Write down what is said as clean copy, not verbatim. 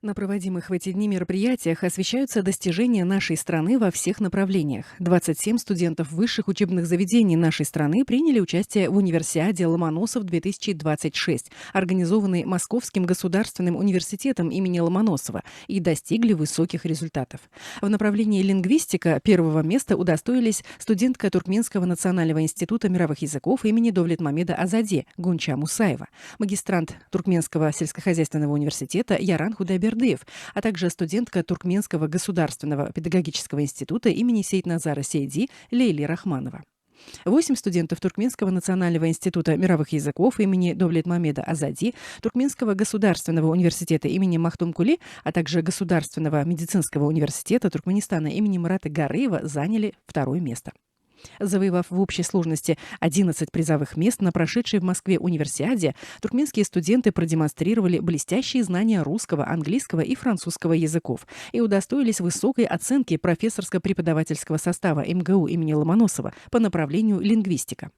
На проводимых в эти дни мероприятиях освещаются достижения нашей страны во всех направлениях. 27 студентов высших учебных заведений нашей страны приняли участие в универсиаде «Ломоносов-2026», организованной Московским государственным университетом имени Ломоносова, и достигли высоких результатов. В направлении лингвистика первого места удостоились студентка Туркменского национального института мировых языков имени Довлетмамеда Азаде Гунча Мусаева, магистрант Туркменского сельскохозяйственного университета Яран Худайбердиев, а также студентка Туркменского государственного педагогического института имени Сейтназара Сейди Лейли Рахманова. 8 студентов Туркменского национального института мировых языков имени Довлетмамеда Азади, Туркменского государственного университета имени Махтумкули, а также Государственного медицинского университета Туркменистана имени Мурата Гарыева заняли второе место. Завоевав в общей сложности 11 призовых мест на прошедшей в Москве универсиаде, туркменские студенты продемонстрировали блестящие знания русского, английского и французского языков и удостоились высокой оценки профессорско-преподавательского состава МГУ имени Ломоносова по направлению лингвистика.